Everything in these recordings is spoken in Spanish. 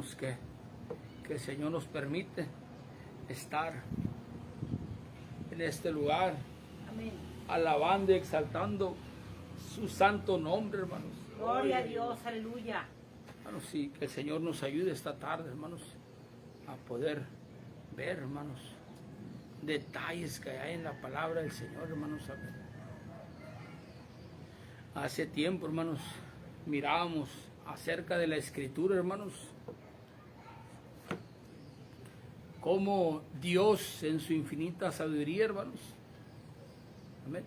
hermanos, que el Señor nos permite estar en este lugar. Amén. Alabando y exaltando su santo nombre, hermanos. Gloria a Dios, aleluya. Hermanos, sí, que el Señor nos ayude esta tarde, hermanos, a poder ver, hermanos, detalles que hay en la palabra del Señor, hermanos. Amén. Hace tiempo, hermanos, mirábamos acerca de la Escritura, hermanos, cómo Dios en su infinita sabiduría, hermanos, amén,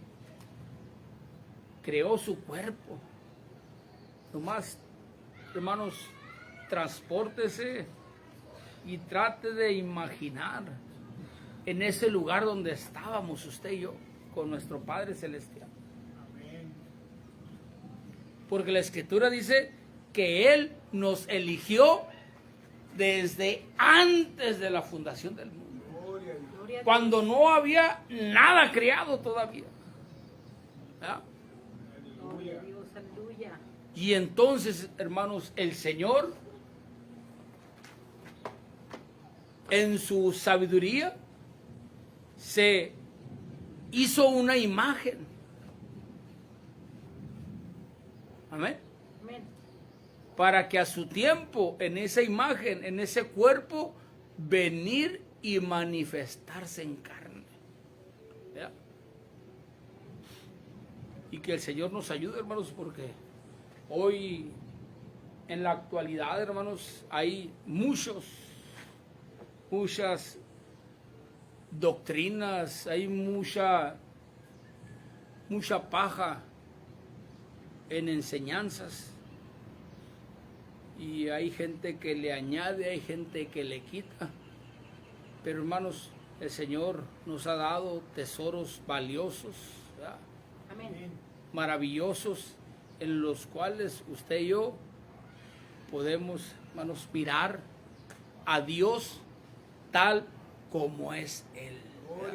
creó su cuerpo. Nomás, hermanos, transpórtese y trate de imaginar en ese lugar donde estábamos usted y yo con nuestro Padre Celestial. Porque la Escritura dice que Él nos eligió desde antes de la fundación del mundo. Cuando no había nada creado todavía. ¿Verdad? Gloria a Dios, aleluya. Y entonces, hermanos, el Señor, en su sabiduría, se hizo una imagen. Amén. Amén. Para que a su tiempo, en esa imagen, en ese cuerpo, venir y manifestarse en carne. ¿Ya? Y que el Señor nos ayude, hermanos, porque hoy, en la actualidad, hermanos, hay muchas doctrinas, hay mucha paja en enseñanzas, y hay gente que le añade, hay gente que le quita, pero hermanos, el Señor nos ha dado tesoros valiosos, ¿verdad? Amén. Maravillosos, en los cuales usted y yo podemos, hermanos, mirar a Dios tal como es Él.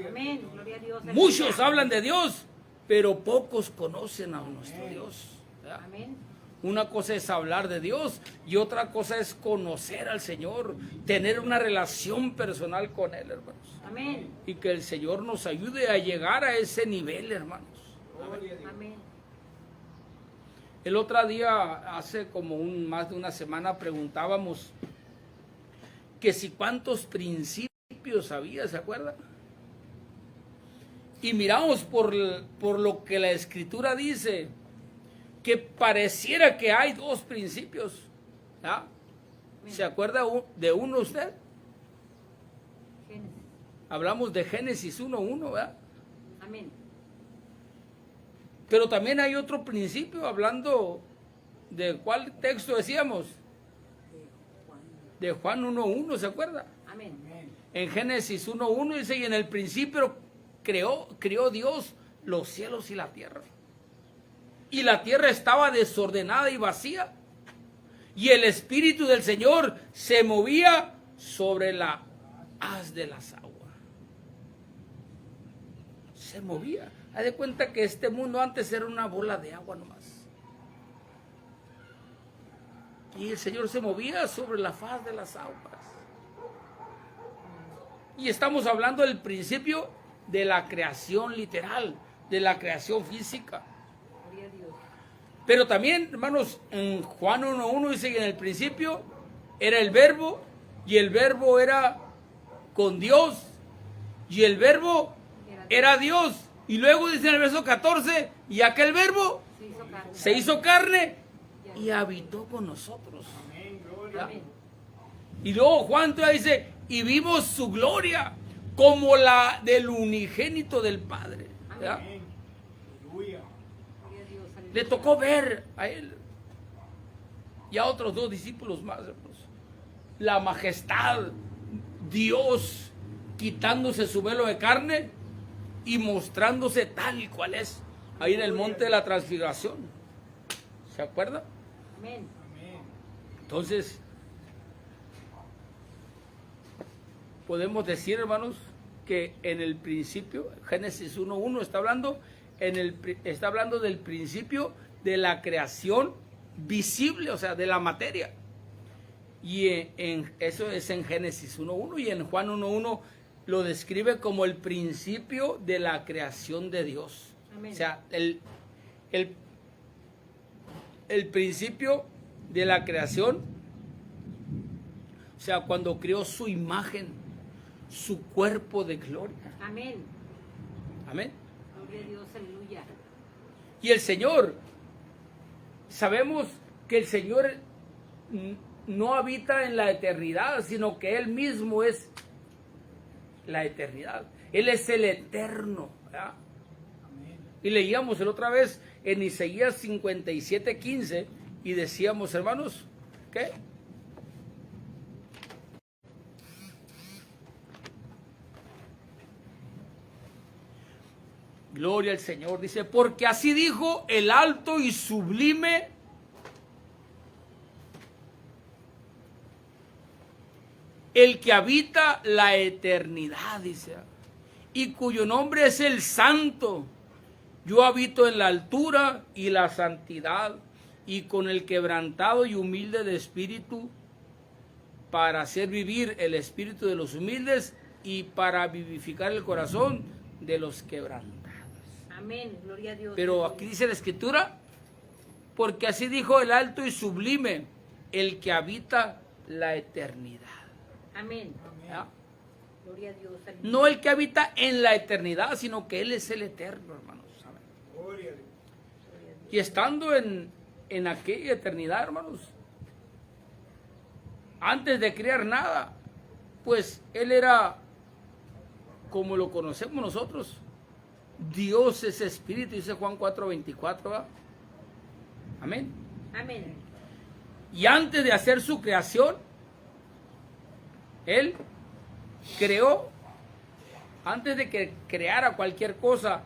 Amén. Gloria a Dios. Muchos hablan de Dios, pero pocos conocen a nuestro Dios. ¿Verdad? Amén. Una cosa es hablar de Dios y otra cosa es conocer al Señor, tener una relación personal con Él, hermanos. Amén. Y que el Señor nos ayude a llegar a ese nivel, hermanos. Amén. El otro día, hace como más de una semana, preguntábamos que si cuántos principios había, ¿se acuerdan? Y miramos por lo que la Escritura dice, que pareciera que hay dos principios. ¿Ah? ¿Se acuerda de uno usted? Génesis. Hablamos de Génesis 1:1, ¿verdad? Amén. Pero también hay otro principio, hablando de ¿cuál texto decíamos? De Juan 1:1, ¿se acuerda? Amén. En Génesis 1:1 dice, y en el principio creó Dios los cielos y la tierra. Y la tierra estaba desordenada y vacía. Y el Espíritu del Señor se movía sobre la haz de las aguas. Se movía. Haz de cuenta que este mundo antes era una bola de agua nomás. Y el Señor se movía sobre la faz de las aguas. Y estamos hablando del principio de la creación literal, de la creación física. Gloria a Dios. Pero también, hermanos, en Juan 1:1 dice que en el principio era el Verbo, y el Verbo era con Dios, y el Verbo era Dios. Y luego dice en el verso 14, y aquel Verbo se hizo carne y habitó con nosotros. Amén. Y luego Juan todavía dice, y vimos su gloria como la del unigénito del Padre. ¿Verdad? Gloria a Dios. Aleluya. Le tocó ver a él y a otros dos discípulos más, hermanos, la majestad, Dios quitándose su velo de carne y mostrándose tal y cual es ahí en el monte de la transfiguración. ¿Se acuerda? Amén. Entonces, podemos decir, hermanos, que en el principio, Génesis 1:1 está hablando del principio de la creación visible, o sea, de la materia. Y eso es en Génesis 1.1 y en Juan 1.1 lo describe como el principio de la creación de Dios. Amén. O sea, el principio de la creación, o sea, cuando creó su imagen, su cuerpo de gloria. Amén. Amén. Gloria a Dios, aleluya. Y el Señor, sabemos que el Señor no habita en la eternidad, sino que Él mismo es la eternidad. Él es el eterno, ¿verdad? Y leíamos la otra vez en Isaías 57:15 y decíamos, hermanos, ¿qué? Gloria al Señor, dice, porque así dijo el alto y sublime el que habita la eternidad, dice, y cuyo nombre es el Santo. Yo habito en la altura y la santidad, y con el quebrantado y humilde de espíritu, para hacer vivir el espíritu de los humildes y para vivificar el corazón de los quebrantados. Amén, gloria a Dios. Pero aquí dice la Escritura, porque así dijo el alto y sublime, el que habita la eternidad. Amén. ¿Ya? Gloria a Dios, aleluya. No el que habita en la eternidad, sino que Él es el eterno, hermanos. Amén. Gloria a Dios. Y estando en aquella eternidad, hermanos, antes de crear nada, pues Él era como lo conocemos nosotros. Dios es espíritu, dice Juan 4:24, ¿verdad? Amén. Amén. Y antes de hacer su creación, Él creó, antes de que creara cualquier cosa,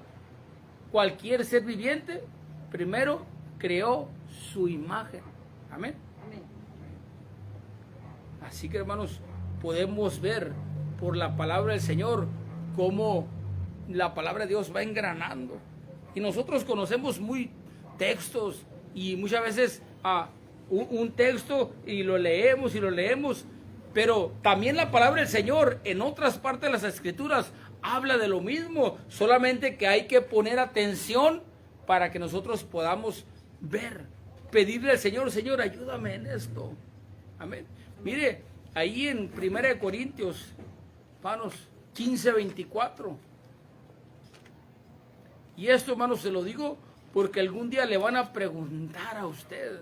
cualquier ser viviente, primero creó su imagen. Amén. Amén. Así que, hermanos, podemos ver por la palabra del Señor cómo la palabra de Dios va engranando. Y nosotros conocemos muy textos y muchas veces un texto y lo leemos, pero también la palabra del Señor en otras partes de las Escrituras habla de lo mismo, solamente que hay que poner atención para que nosotros podamos ver, pedirle al Señor, Señor, ayúdame en esto. Amén. Mire, ahí en 1 Corintios, hermanos, 15:24. Y esto, hermanos, se lo digo porque algún día le van a preguntar a usted.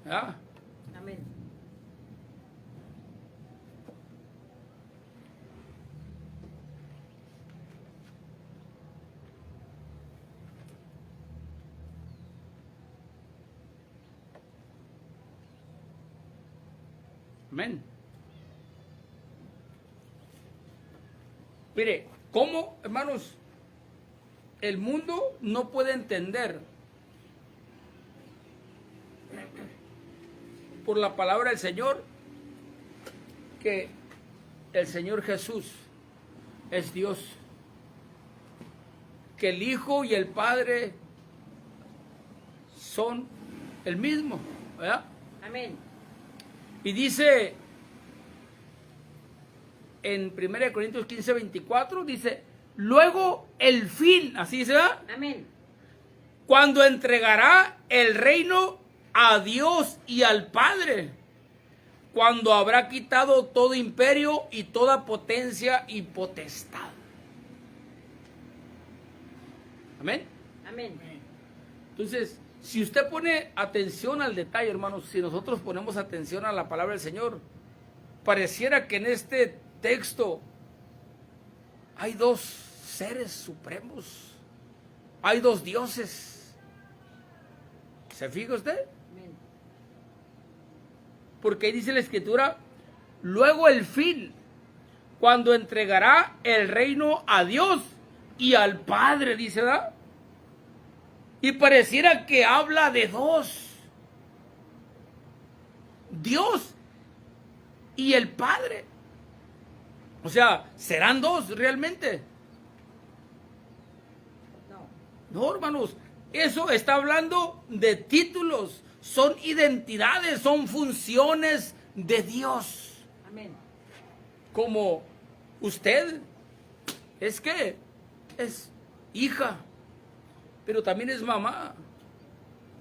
¿Ah? Amén. Amén. Mire, ¿cómo, hermanos? El mundo no puede entender por la palabra del Señor que el Señor Jesús es Dios, que el Hijo y el Padre son el mismo, ¿verdad? Amén. Y dice en 1 Corintios 15:24, dice, luego el fin, así se va, Amén. cuando entregará el reino a Dios y al Padre, cuando habrá quitado todo imperio y toda potencia y potestad. Amén. Amén. Entonces, si usted pone atención al detalle, hermanos, si nosotros ponemos atención a la palabra del Señor, pareciera que en este texto hay dos seres supremos, hay dos dioses. ¿Se fija usted? Amén. Porque ahí dice la Escritura, luego el fin, cuando entregará el reino a Dios y al Padre, dice, ¿verdad? Y pareciera que habla de dos, Dios y el Padre. O sea, ¿serán dos realmente? No. No, hermanos, eso está hablando de títulos. son identidades, son funciones de Dios. Amén. Como usted, es que es hija, pero también es mamá,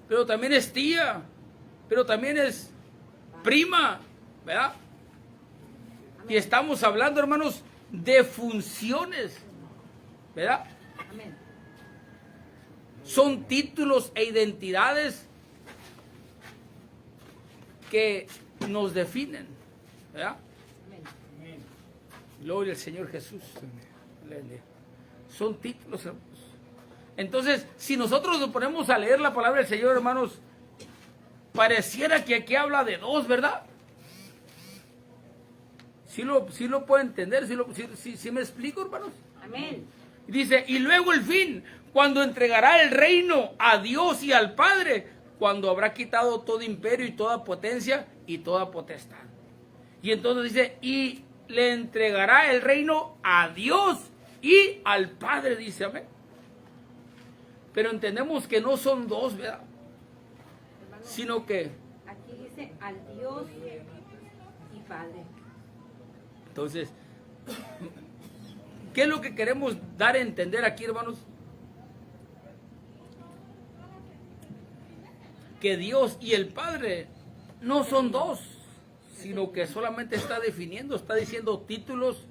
pero también es tía, pero también es prima, ¿verdad? Amén. Y estamos hablando, hermanos, de funciones, ¿verdad? Amén. Son títulos e identidades que nos definen, ¿verdad? Amén. Gloria al Señor Jesús. Aleluya. Son títulos, hermanos. Entonces, si nosotros nos ponemos a leer la palabra del Señor, hermanos, pareciera que aquí habla de dos, ¿verdad? ¿Sí lo puedo entender? ¿Sí me explico, hermanos? Amén. Dice, y luego el fin, cuando entregará el reino a Dios y al Padre, cuando habrá quitado todo imperio y toda potencia y toda potestad. Y entonces dice, y le entregará el reino a Dios y al Padre, dice, amén. Pero entendemos que no son dos, ¿verdad? Hermano, Sino que, aquí dice al Dios y Padre. entonces, ¿qué es lo que queremos dar a entender aquí, hermanos? Que Dios y el Padre no son dos, sino que solamente está definiendo, está diciendo títulos,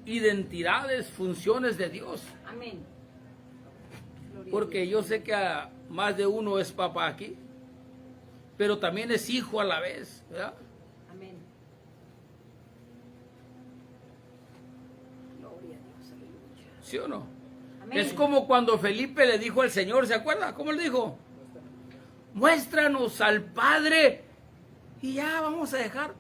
identidades, funciones de Dios. Amén. Gloria a Porque Dios. yo sé que a más de uno es papá aquí, pero también es hijo a la vez, ¿verdad? Amén. Gloria a Dios. Aleluya. ¿Sí o no? Amén. Es como cuando Felipe le dijo al Señor, ¿se acuerda? ¿Cómo le dijo? Muéstranos al Padre y ya vamos a dejar.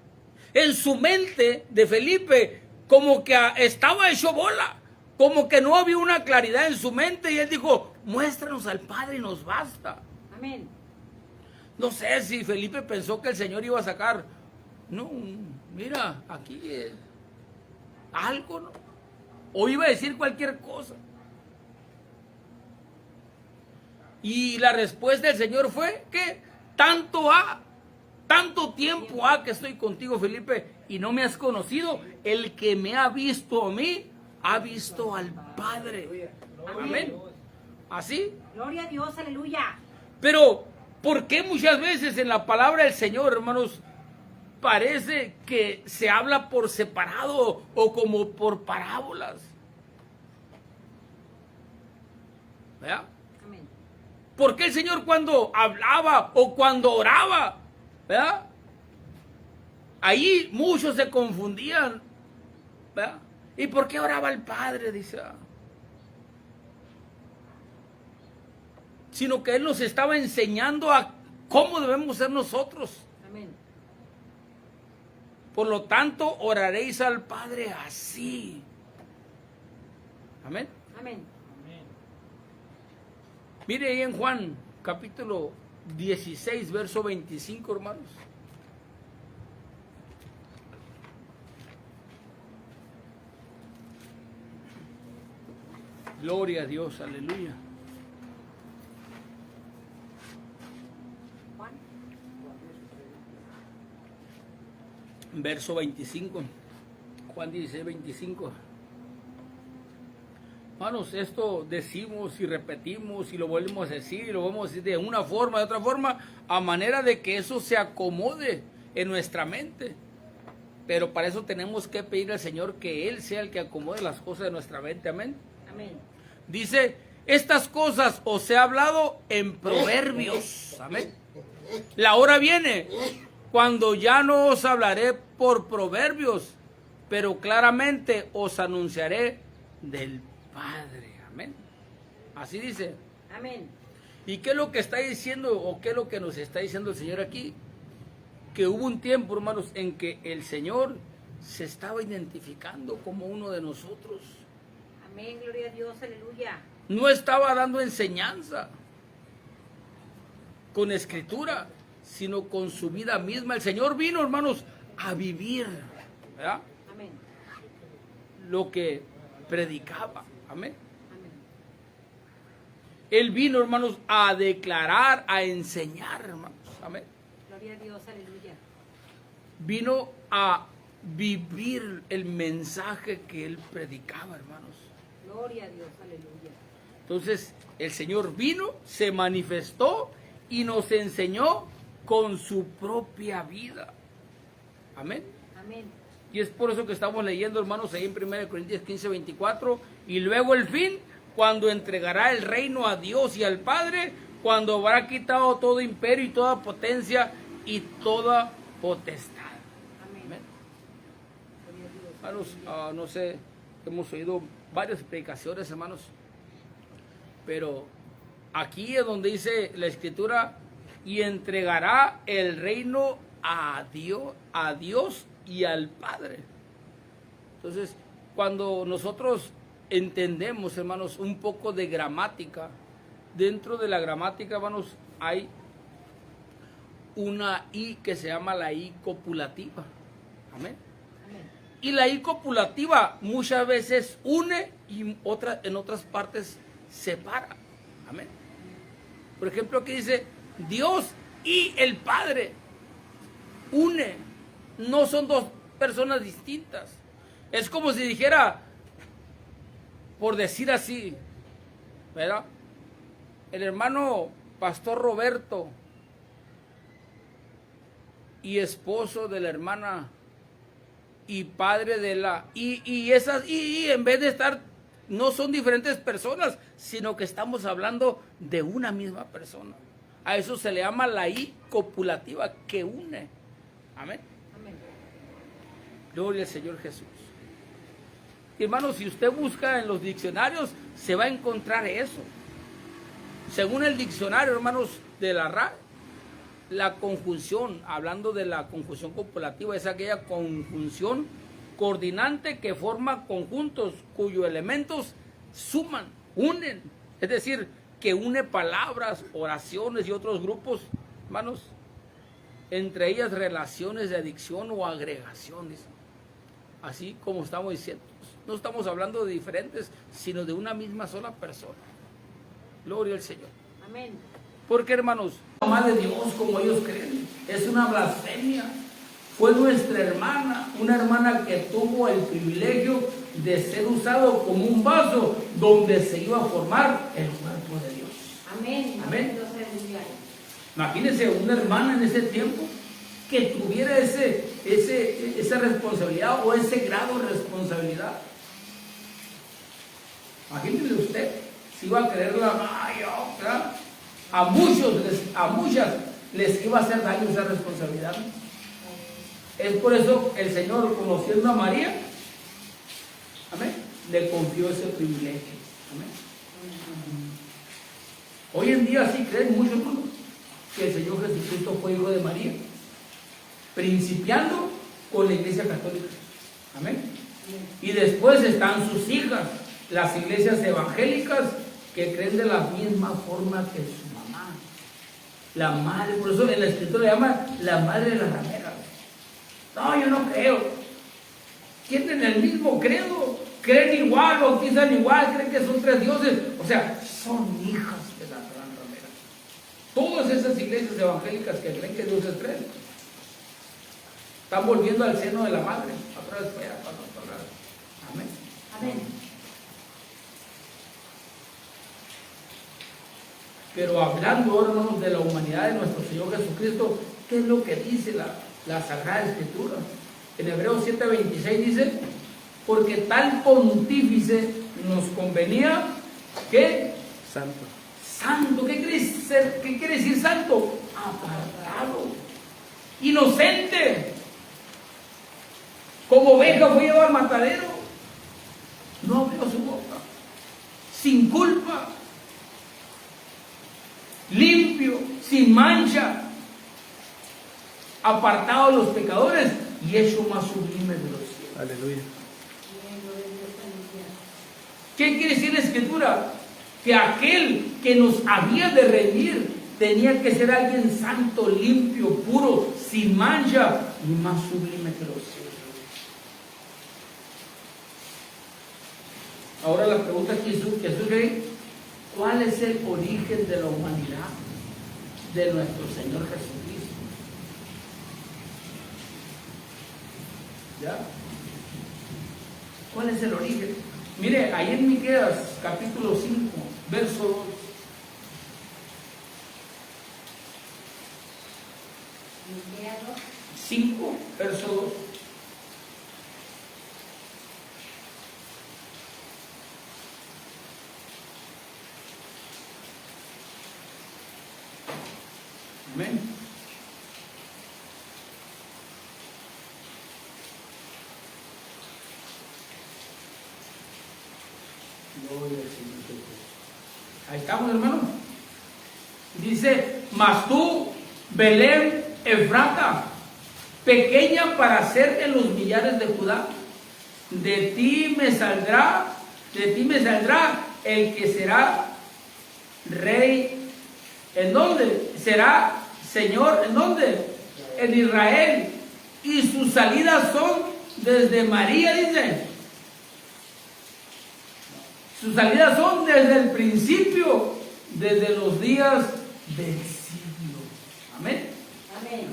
En su mente de Felipe, como que estaba hecho bola, como que no había una claridad en su mente y él dijo, muéstranos al Padre y nos basta. Amén. No sé si Felipe pensó que el Señor iba a sacar, no, mira, aquí algo, ¿no? O iba a decir cualquier cosa. Y la respuesta del Señor fue que tanto tiempo ha que estoy contigo, Felipe, y no me has conocido. El que me ha visto a mí, ha visto al Padre. Amén. ¿Así? Gloria a Dios. Aleluya. Pero, ¿por qué muchas veces en la palabra del Señor, hermanos, parece que se habla por separado o como por parábolas? ¿Verdad? Amén. ¿Por qué el Señor cuando hablaba o cuando oraba, ¿verdad? Ahí muchos se confundían, ¿verdad? ¿Y por qué oraba el Padre? Dice. Sino que Él nos estaba enseñando a cómo debemos ser nosotros. Amén. Por lo tanto, oraréis al Padre así. Amén. Amén. Mire ahí en Juan, capítulo 16, verso 25, hermanos. Gloria a Dios, aleluya. Juan. Verso 25. Juan 16, 25. Hermanos, esto decimos y repetimos y lo volvemos a decir, y lo vamos a decir de una forma, de otra forma, a manera de que eso se acomode en nuestra mente. Pero para eso tenemos que pedir al Señor que Él sea el que acomode las cosas de nuestra mente. Amén. Amén. Dice, estas cosas os he hablado en proverbios. Amén. La hora viene cuando ya no os hablaré por proverbios, pero claramente os anunciaré del Padre. Amén. Así dice. Amén. ¿Y qué es lo que está diciendo o qué es lo que nos está diciendo el Señor aquí? Que hubo un tiempo, hermanos, en que el Señor se estaba identificando como uno de nosotros. Amén. Gloria a Dios. Aleluya. No estaba dando enseñanza con escritura, sino con su vida misma. El Señor vino, hermanos, a vivir, ¿verdad? Amén. Lo que predicaba. Amén. Amén. Él vino, hermanos, a declarar, a enseñar, hermanos. Amén. Gloria a Dios, aleluya. Vino a vivir el mensaje que él predicaba, hermanos. Gloria a Dios, aleluya. Entonces, el Señor vino, se manifestó y nos enseñó con su propia vida. Amén. Amén. Y es por eso que estamos leyendo, hermanos, ahí en 1 Corintios 15, 24. Y luego el fin, cuando entregará el reino a Dios y al Padre, cuando habrá quitado todo imperio y toda potencia y toda potestad. Amén. Amén. Gloria a Dios. Hermanos, no sé, hemos oído varias predicaciones, hermanos, pero aquí es donde dice la Escritura, y entregará el reino a Dios y al Padre. Entonces, cuando nosotros entendemos, hermanos, un poco de gramática, dentro de la gramática, hermanos, hay una I que se llama la I copulativa. Amén. Amén. Y la I copulativa muchas veces une y en otras partes separa. Amén. Por ejemplo, aquí dice Dios y el Padre. Une. No son dos personas distintas. Es como si dijera, por decir así, ¿verdad? El hermano Pastor Roberto y esposo de la hermana y padre de la y en vez de estar, no son diferentes personas, sino que estamos hablando de una misma persona. A eso se le llama la I copulativa, que une. Amén. Amén. Gloria al Señor Jesús. Hermanos, si usted busca en los diccionarios, se va a encontrar eso. Según el diccionario, hermanos, de la RAE, la conjunción, hablando de la conjunción copulativa, es aquella conjunción coordinante que forma conjuntos cuyos elementos suman, unen. Es decir, que une palabras, oraciones y otros grupos, hermanos, entre ellas relaciones de adicción o agregaciones. Así como estamos diciendo, no estamos hablando de diferentes, sino de una misma sola persona. Gloria al Señor. Amén. Porque, hermanos, mamá de Dios, como ellos creen, es una blasfemia. Fue nuestra hermana, una hermana que tuvo el privilegio de ser usado como un vaso donde se iba a formar el cuerpo de Dios. Amén. Amén. Dios, aleluya. Imagínense una hermana en ese tiempo que tuviera esa responsabilidad o ese grado de responsabilidad. Imagínense usted si iba a creerla, ¿verdad? A muchas les iba a hacer daño esa responsabilidad. Es por eso el Señor, conociendo a María, amén, le confió ese privilegio. Amén. Hoy en día sí creen muchos, hermanos, que el Señor Jesucristo fue hijo de María, principiando con la Iglesia Católica. Amén. Y después están sus hijas, las iglesias evangélicas, que creen de la misma forma que su mamá, la madre. Por eso en la Escritura le llama la madre de las rameras. No, yo no creo. Tienen el mismo credo, creen igual, bautizan igual, creen que son tres dioses. O sea, son hijas de la gran ramera. Todas esas iglesias evangélicas que creen que Dios es tres, están volviendo al seno de la madre. Otra vez fuera, para no hablar. Amén. Amén. Pero hablando ahora, hermanos, de la humanidad de nuestro Señor Jesucristo, ¿qué es lo que dice la Sagrada Escritura? En Hebreos 7:26 dice, porque tal pontífice nos convenía que Santo. santo. ¿Qué quiere decir santo? Apartado, inocente, como oveja fue llevado al matadero, no abrió su boca, sin culpa, limpio, sin mancha, apartado de los pecadores y hecho más sublime de los cielos. Aleluya. ¿Qué quiere decir la Escritura? Que aquel que nos había de redimir tenía que ser alguien santo, limpio, puro, sin mancha y más sublime que los cielos. Ahora la pregunta que surge, ¿cuál es el origen de la humanidad? de nuestro Señor Jesucristo. ¿Ya? ¿Cuál es el origen? Mire, ahí en Miqueas, capítulo 5, verso 2. Miqueas 5, verso 2. Amén. Gloria al Señor Jesús. Ahí estamos, hermano. Dice, mas tú, Belén Efrata, pequeña para ser en los millares de Judá, de ti me saldrá el que será rey. ¿En dónde? Será Señor, ¿en dónde? En Israel. Y sus salidas son desde María, dice. Sus salidas son desde el principio, desde los días del siglo. Amén. Amén.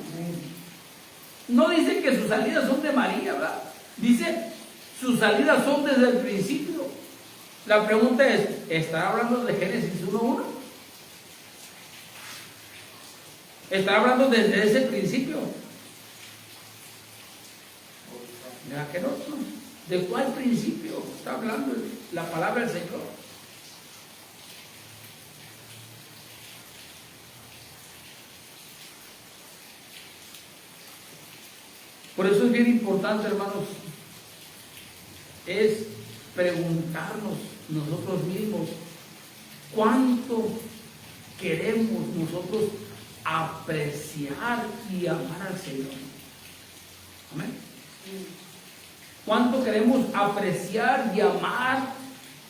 No dice que sus salidas son de María, ¿verdad? Dice, sus salidas son desde el principio. La pregunta es, ¿estará hablando de Génesis 1:1? ¿Está hablando desde ese principio? ¿Verdad que no? ¿De cuál principio está hablando la palabra del Señor? Por eso es bien importante, hermanos, es preguntarnos nosotros mismos cuánto queremos nosotros apreciar y amar al Señor. Amén. ¿Cuánto queremos apreciar y amar,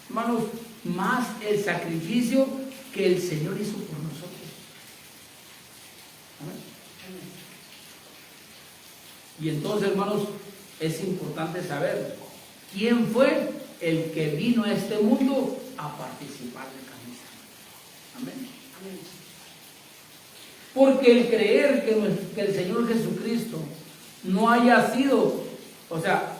hermanos, más el sacrificio que el Señor hizo por nosotros? Amén. Y entonces, hermanos, es importante saber quién fue el que vino a este mundo a participar de camisa. Amén. Amén. Porque el creer que el Señor Jesucristo no haya sido, o sea,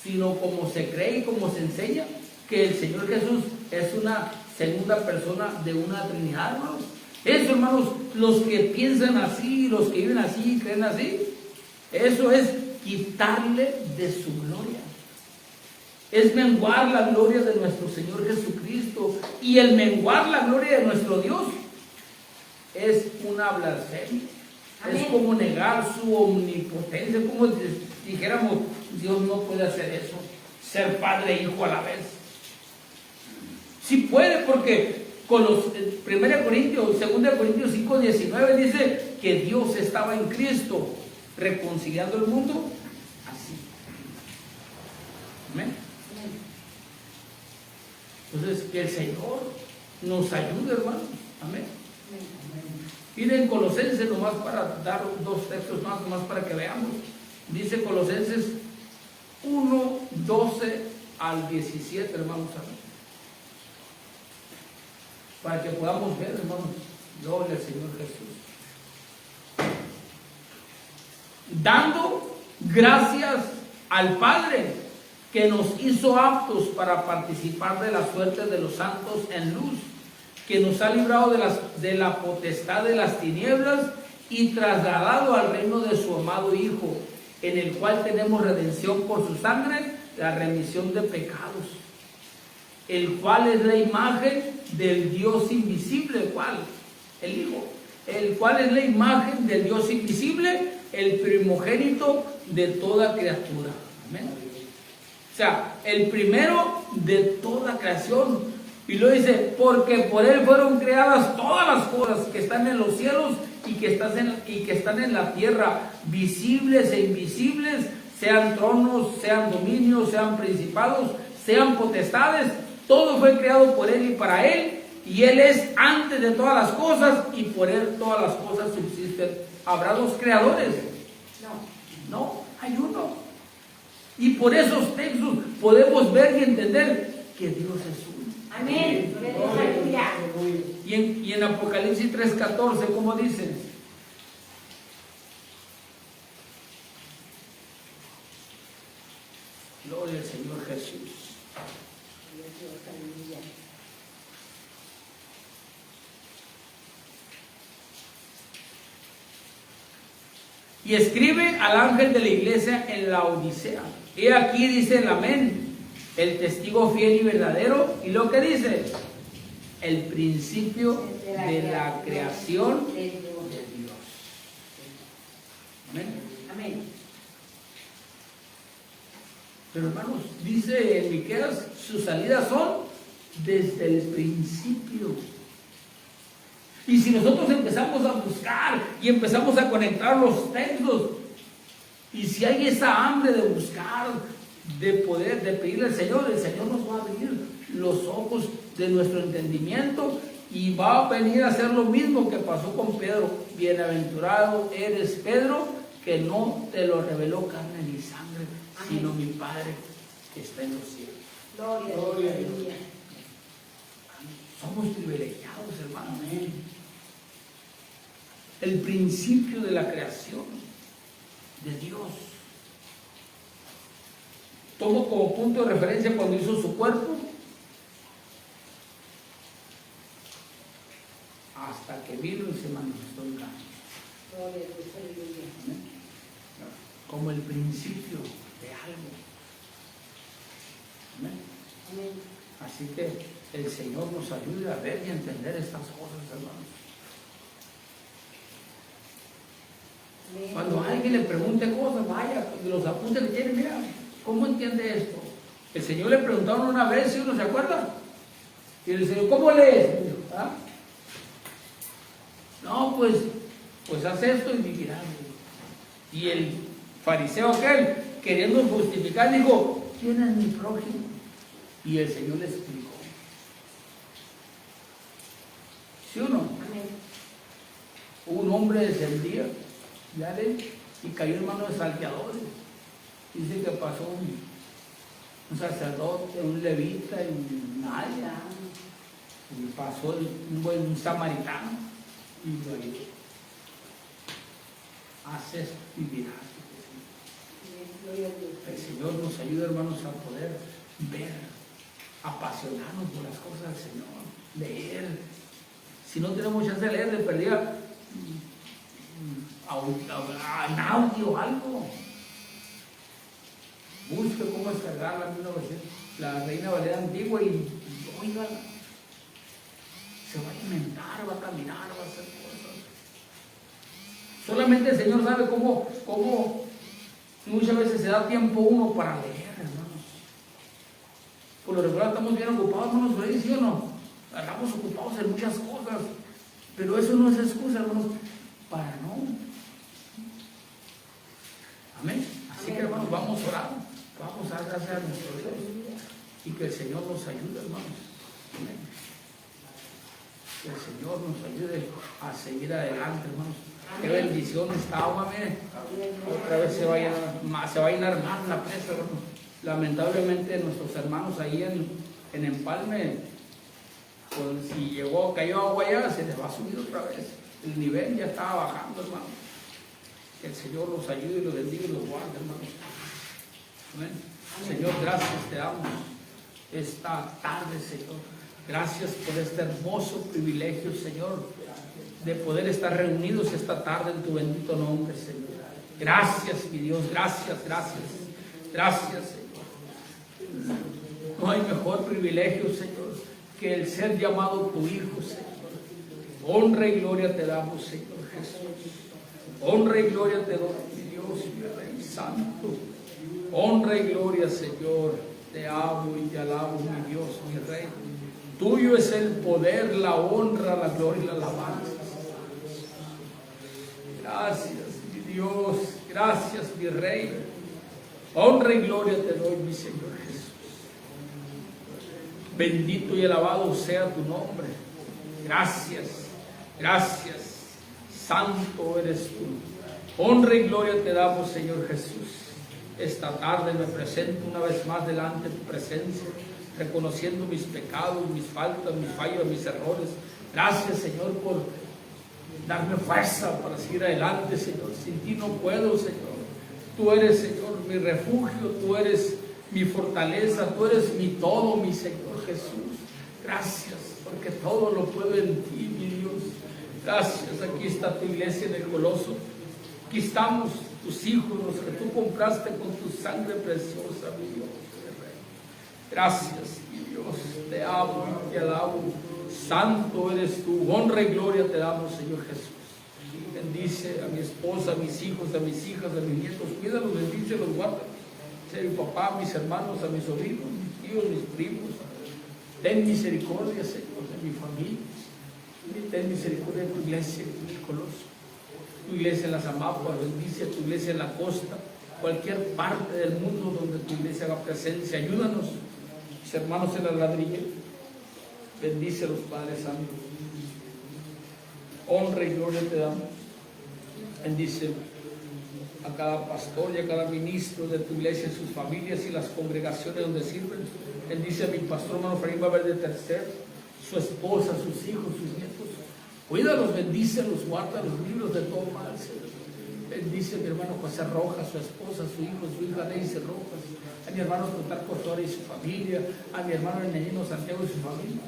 sino como se cree y como se enseña, que el Señor Jesús es una segunda persona de una Trinidad, hermanos. Eso, hermanos, los que piensan así, los que viven así, creen así, eso es quitarle de su gloria. Es menguar la gloria de nuestro Señor Jesucristo. Y el menguar la gloria de nuestro Dios es una blasfemia. Amén. Es como negar su omnipotencia, como dijéramos, Dios no puede hacer eso, ser padre e hijo a la vez. Sí puede, porque con los 1 Corintios, 2 Corintios 5:19 dice que Dios estaba en Cristo reconciliando el mundo así. Amén. Entonces, que el Señor nos ayude, hermanos. Amén. Miren Colosenses, nomás para dar dos textos más, nomás para que veamos. Dice Colosenses 1:12 al 17, hermanos. Para que podamos ver, hermanos. Gloria al Señor Jesús. Dando gracias al Padre que nos hizo aptos para participar de la suerte de los santos en luz, que nos ha librado de la potestad de las tinieblas y trasladado al reino de su amado Hijo, en el cual tenemos redención por su sangre, la remisión de pecados, el cual es la imagen del Dios invisible. ¿Cuál? El Hijo. El cual es la imagen del Dios invisible, el primogénito de toda criatura. Amén. O sea, el primero de toda creación. Y luego dice, porque por él fueron creadas todas las cosas que están en los cielos y que están en la tierra, visibles e invisibles, sean tronos, sean dominios, sean principados, sean potestades. Todo fue creado por él y para él, y él es antes de todas las cosas, y por él todas las cosas subsisten. ¿Habrá dos creadores? No, hay uno. Y por esos textos podemos ver y entender que Dios es uno. Amén. Aleluya. Y en Apocalipsis 3:14, ¿cómo dice? Gloria al Señor Jesús. Y escribe al ángel de la iglesia en la Odisea. Y aquí dice el amén, el testigo fiel y verdadero. Y lo que dice, el principio de la creación de Dios. Amén. Amén. Pero hermanos, dice en Miqueas, sus salidas son desde el principio. Y si nosotros empezamos a buscar y empezamos a conectar los textos, y si hay esa hambre de buscar, de poder, de pedirle al Señor, el Señor nos va a abrir los ojos de nuestro entendimiento y va a venir a hacer lo mismo que pasó con Pedro. Bienaventurado eres, Pedro, que no te lo reveló carne ni sangre, sino mi Padre que está en los cielos. Gloria a Dios. Somos privilegiados, hermano. Amén. El principio de la creación de Dios. Tomo como punto de referencia cuando hizo su cuerpo, hasta que vino y se manifestó en carne. Como el principio de algo. Amén. Así que el Señor nos ayude a ver y entender estas cosas, hermanos. Cuando alguien le pregunte cosas, vaya, los apuntes que tiene, mira, ¿cómo entiende esto? El Señor le preguntaron una vez, ¿sí uno se acuerda? Y el Señor, ¿cómo lees? ¿Ah? No, pues haz esto y vivirás. Y el fariseo aquel, queriendo justificar, dijo, ¿quién es mi prójimo? Y el Señor le explicó. ¿Sí o no? Un hombre descendía y cayó en manos de salteadores. Dice que pasó un sacerdote, un levita y nadie. Y pasó un samaritano y lo ayudó. Haz esto y vivirás. El Señor nos ayuda, hermanos, a poder ver, apasionarnos por las cosas del Señor, leer. Si no tenemos chance de leer, de perdida en audio algo. Busque cómo descargar la Reina Valera antigua y oiga. Se va a alimentar, va a caminar, va a hacer cosas. Solamente el Señor sabe cómo muchas veces se da tiempo uno para leer, hermanos. Por lo regular estamos bien ocupados, hermanos, por ahí, ¿sí o no? Estamos ocupados en muchas cosas, pero eso no es excusa, hermanos, para no. Amén. Así que, hermanos, vamos a orar, vamos a dar gracias a nuestro Dios y que el Señor nos ayude, hermanos. Amén. Que el Señor nos ayude a seguir adelante, hermanos. Qué bendición esta agua, miren. Otra vez se va a llenar más la presa, hermanos. Lamentablemente nuestros hermanos ahí en Empalme, pues si cayó agua allá, se les va a subir otra vez. El nivel ya estaba bajando, hermanos. Que el Señor los ayude y los bendiga y los guarde, hermanos. Amén. Señor, gracias te damos esta tarde, Señor. Gracias por este hermoso privilegio, Señor, de poder estar reunidos esta tarde en tu bendito nombre, Señor. Gracias, mi Dios, gracias, Señor. No hay mejor privilegio, Señor, que el ser llamado tu Hijo, Señor. Honra y gloria te damos, Señor Jesús. Honra y gloria te doy, mi Dios, mi Rey Santo. Honra y gloria, Señor. Te amo y te alabo, mi Dios, mi Rey. Tuyo es el poder, la honra, la gloria y la alabanza. Gracias, mi Dios. Gracias, mi Rey. Honra y gloria te doy, mi Señor Jesús. Bendito y alabado sea tu nombre. Gracias, gracias. Santo eres tú. Honra y gloria te damos, Señor Jesús. Esta tarde me presento una vez más delante de tu presencia, reconociendo mis pecados, mis faltas, mis fallos, mis errores. Gracias, Señor, por darme fuerza para seguir adelante, Señor. Sin ti no puedo, Señor. Tú eres, Señor, mi refugio, tú eres mi fortaleza, tú eres mi todo, mi Señor Jesús. Gracias, porque todo lo puedo en ti, mi Dios. Gracias, aquí está tu iglesia en el Coloso. Aquí estamos, tus hijos, los que tú compraste con tu sangre preciosa, mi Dios. Gracias, mi Dios. Te amo, te alabo. Santo eres tú. Honra y gloria te damos, Señor Jesús. Bendice a mi esposa, a mis hijos, a mis hijas, a mis nietos. Cuídalos, bendícelos, guárdalos. A mi papá, a mis hermanos, a mis sobrinos, mis tíos, mis primos. Ten misericordia, Señor, de mi familia. Ten misericordia de tu iglesia en el Coloso. Tu iglesia en las Amapas, bendice a tu iglesia en la costa. Cualquier parte del mundo donde tu iglesia haga presencia. Ayúdanos, mis hermanos en la ladrilla. Bendice a los Padres Santos. Honra y gloria te damos. Bendice a cada pastor y a cada ministro de tu iglesia, sus familias y las congregaciones donde sirven. Bendice a mi pastor, hermano Efraín Valverde III, su esposa, sus hijos, sus nietos. Cuídalos, bendícelos, guárdalos, libros de todo mal, Señor. Bendice a mi hermano José Rojas, su esposa, su hijo, su hija Daisy Rojas. A mi hermano Plutarco Torres y su familia. A mi hermano Enelino Santiago y su familia.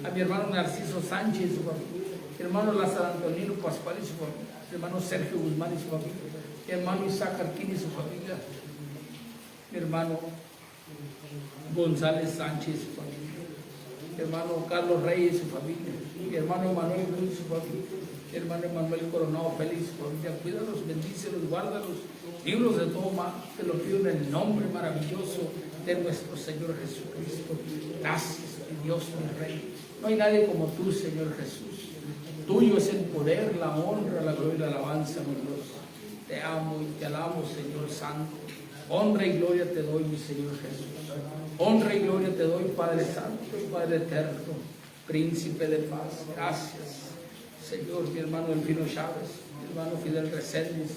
A mi hermano Narciso Sánchez y su familia. Mi hermano Lázaro Antonino Pascual y su familia. Mi hermano Sergio Guzmán y su familia. Mi hermano Isaac Arquín y su familia. Mi hermano González Sánchez y su familia. Mi hermano Carlos Reyes y su familia. Mi hermano Manuel Cruz y su familia. Mi hermano Emanuel Coronado Félix y su familia. Cuídalos, bendícelos, guárdalos. Libros de todo mal. Te lo pido en el nombre maravilloso de nuestro Señor Jesucristo. Gracias, mi Dios, mi Rey. No hay nadie como tú, Señor Jesús. Tuyo es el poder, la honra, la gloria y la alabanza, mi Dios. Te amo y te alabo, Señor Santo. Honra y gloria te doy, mi Señor Jesús. Honra y gloria te doy, Padre Santo, Padre Eterno, Príncipe de paz. Gracias, Señor, mi hermano Delfino Chávez, mi hermano Fidel Reséndiz,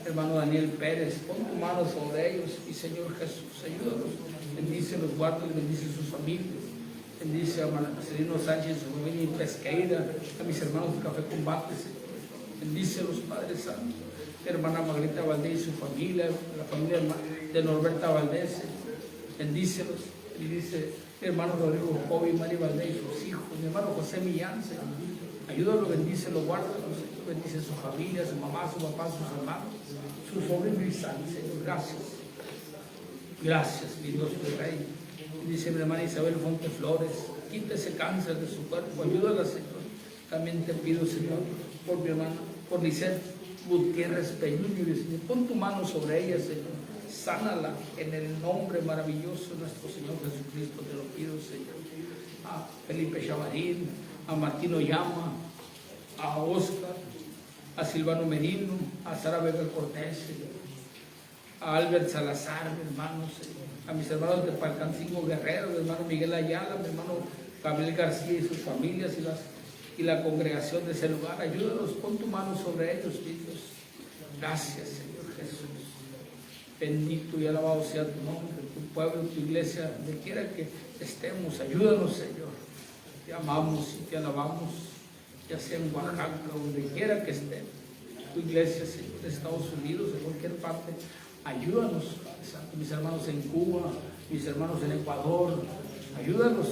mi hermano Daniel Pérez. Pon tu mano sobre ellos, mi Señor Jesús. Ayúdalos, bendícelos, guárdalos, bendice sus familias. Bendice a Marcelino Sánchez, su familia y Pesqueira, a mis hermanos de Café Combate, Señor. Bendícelos, Padre Santo. Mi hermana Margarita Valdés y su familia, la familia de Norberta Valdés, Señor. Bendícelos. Bendice mi hermano Rodrigo Jovi y Mari Valdés y sus hijos. Mi hermano José Millán, Señor. Ayúdalo, bendícelo, guárdalo, Señor. Bendice a su familia, su mamá, su papá, sus hermanos, su sobrino Isaac, Señor. Gracias. Gracias, mi Dios, mi Rey. Dice mi hermana Isabel Fonte Flores, quita ese cáncer de su cuerpo, ayúdala, Señor. También te pido, Señor, por mi hermana, por Lisette Gutiérrez Peñuño, Señor. Pon tu mano sobre ella, Señor. Sánala en el nombre maravilloso de nuestro Señor Jesucristo, te lo pido, Señor. A Felipe Chavarín, a Martino Llama, a Oscar, a Silvano Merino, a Sara Vega Cortés, Señor. A Albert Salazar, mi hermano, Señor. A mis hermanos de Palcancingo Guerrero, mi hermano Miguel Ayala, mi hermano Gabriel García y sus familias y la congregación de ese lugar. Ayúdanos, pon tu mano sobre ellos, mi Dios. Gracias, Señor Jesús. Bendito y alabado sea tu nombre, tu pueblo, tu iglesia, donde quiera que estemos. Ayúdanos, Señor. Te amamos y te alabamos, ya sea en Oaxaca, donde quiera que estemos. Tu iglesia, Señor, de Estados Unidos, de cualquier parte. Ayúdanos, mis hermanos en Cuba, mis hermanos en Ecuador. Ayúdanos,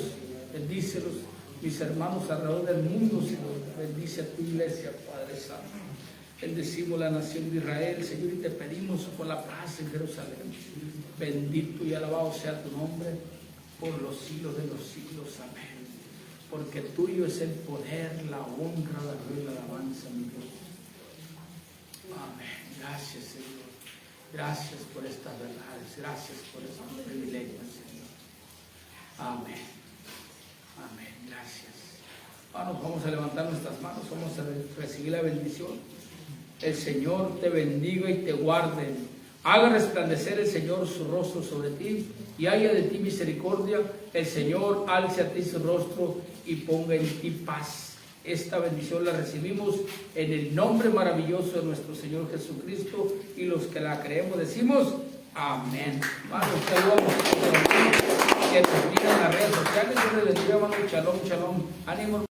bendícelos, mis hermanos alrededor del mundo, Señor. Bendice a tu iglesia, Padre Santo. Bendecimos la nación de Israel, Señor, y te pedimos por la paz en Jerusalén. Bendito y alabado sea tu nombre por los siglos de los siglos. Amén. Porque tuyo es el poder, la honra, la gloria y la alabanza, mi Dios. Amén. Gracias, Señor. Gracias por estas verdades. Gracias por estos privilegios, Señor. Amén. Amén. Gracias. Vamos a levantar nuestras manos. Vamos a recibir la bendición. El Señor te bendiga y te guarde. Haga resplandecer el Señor su rostro sobre ti y haya de ti misericordia. El Señor alce a ti su rostro y ponga en ti paz. Esta bendición la recibimos en el nombre maravilloso de nuestro Señor Jesucristo, y los que la creemos decimos amén. Vamos, que nos miran en las redes sociales. Yo les bendiga, hermano. Shalom, shalom. Ánimo.